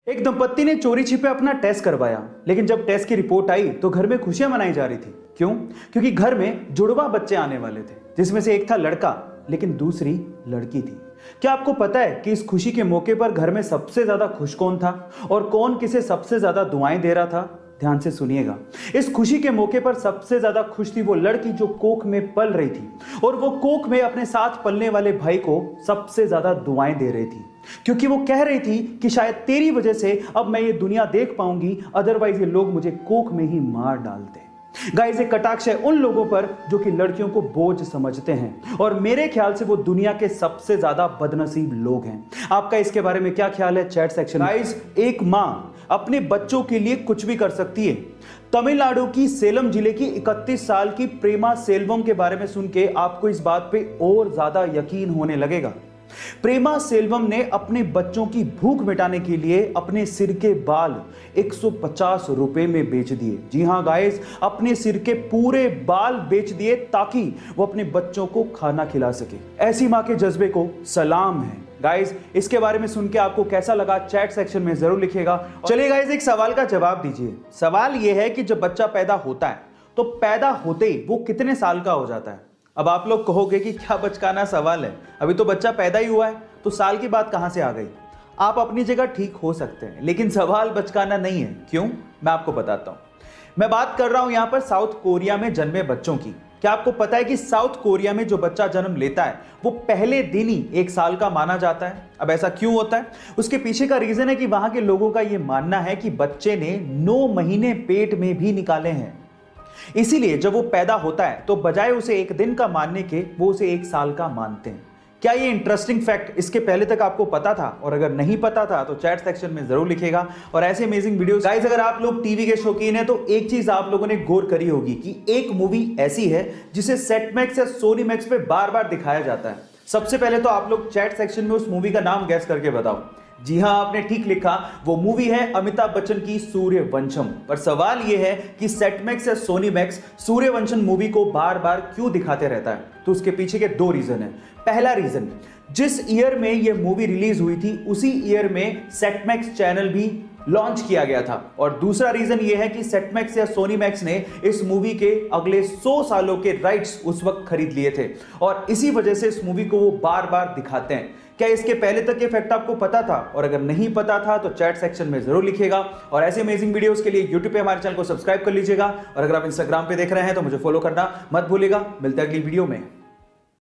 एक दंपत्ति ने चोरी छिपे अपना टेस्ट करवाया, लेकिन जब टेस्ट की रिपोर्ट आई तो घर में खुशियां मनाई जा रही थी। क्यों? क्योंकि घर में जुड़वा बच्चे आने वाले थे, जिसमें से एक था लड़का लेकिन दूसरी लड़की थी। क्या आपको पता है कि इस खुशी के मौके पर घर में सबसे ज्यादा खुश कौन था और कौन किसे सबसे ज्यादा दुआएं दे रहा था? ध्यान से सुनिएगा। इस खुशी के मौके पर सबसे ज्यादा खुश थी वो लड़की जो कोख में पल रही थी, और वो कोख में अपने साथ पलने वाले भाई को सबसे ज्यादा दुआएं दे रही थी, क्योंकि वो कह रही थी कि शायद तेरी वजह से अब मैं ये दुनिया देख पाऊंगी, अदरवाइज ये लोग मुझे कोख में ही मार डालते। गाइस, एक कटाक्ष है उन लोगों पर जो कि लड़कियों को बोझ समझते हैं, और मेरे ख्याल से वो दुनिया के सबसे ज्यादा बदनसीब लोग हैं। आपका इसके बारे में क्या ख्याल है? Chat section. गाइस, एक मां अपने बच्चों के लिए कुछ भी कर सकती है। तमिलनाडु की सेलम जिले की 31 साल की प्रेमा सेल्वम के बारे में सुन के आपको इस बात पे और ज्यादा यकीन होने लगेगा। प्रेमा सेल्वम ने अपने बच्चों की भूख मिटाने के लिए अपने सिर के बाल 150 रुपए में बेच दिए। जी हां गाइस, अपने सिर के पूरे बाल बेच दिए ताकि वो अपने बच्चों को खाना खिला सके। ऐसी मां के जज्बे को सलाम है। गाइस, इसके बारे में सुन के आपको कैसा लगा चैट सेक्शन में जरूर लिखिएगा। चलिए गाइस, एक सवाल का जवाब दीजिए। सवाल यह है कि जब बच्चा पैदा होता है तो पैदा होते ही वो कितने साल का हो जाता है? अब आप लोग कहोगे कि क्या बचकाना सवाल है, अभी तो बच्चा पैदा ही हुआ है, तो साल की बात कहां से आ गई? आप अपनी जगह ठीक हो सकते हैं, लेकिन सवाल बचकाना नहीं है। क्यों? मैं आपको बताता हूं। मैं बात कर रहा हूं यहां पर साउथ कोरिया में जन्मे बच्चों की। क्या आपको पता है कि साउथ कोरिया में जो बच्चा जन्म लेता है वो पहले दिन ही 1 साल का माना जाता है? अब ऐसा क्यों होता है? उसके पीछे का रीजन है कि वहां के लोगों का यह मानना है कि बच्चे ने 9 महीने पेट में भी निकाले हैं। इसीलिए जब वो पैदा होता है तो बजाय उसे 1 दिन का मानने के वो उसे 1 साल का मानते हैं। क्या ये इंटरेस्टिंग फैक्ट इसके पहले तक आपको पता था? और अगर नहीं पता था तो चैट सेक्शन में जरूर लिखिएगा। और ऐसे अमेजिंग वीडियोस गाइस, अगर आप लोग टीवी के शौकीन हैं तो एक चीज आप लोगों ने गौर करी होगी कि एक मूवी ऐसी है जिसे सेट मैक्स या सोनी मैक्स पे बार बार दिखाया जाता है। सबसे पहले तो आप लोग चैट सेक्शन में उस मूवी का नाम गैस करके बताओ। जी हां, आपने ठीक लिखा, वो मूवी है अमिताभ बच्चन की सूर्यवंशम। पर सवाल यह है कि सेट मैक्स या सोनी मैक्स सूर्यवंशम मूवी को बार बार क्यों दिखाते रहता है? तो उसके पीछे के 2 रीजन है। पहला रीजन, जिस ईयर में यह मूवी रिलीज हुई थी उसी ईयर में सेट मैक्स चैनल भी लॉन्च किया गया था। और दूसरा रीजन यह है कि सेट मैक्स या सोनी मैक्स ने इस मूवी के अगले 100 सालों के राइट्स उस वक्त खरीद लिए थे, और इसी वजह से इस मूवी को वो बार बार दिखाते हैं। क्या इसके पहले तक के फैक्ट आपको पता था? और अगर नहीं पता था तो चैट सेक्शन में जरूर लिखिएगा। और ऐसे अमेजिंग वीडियोस के लिए यूट्यूब पे हमारे चैनल को सब्सक्राइब कर लीजिएगा, और अगर आप इंस्टाग्राम पे देख रहे हैं तो मुझे फॉलो करना मत भूलिएगा। मिलते हैं अगली वीडियो में।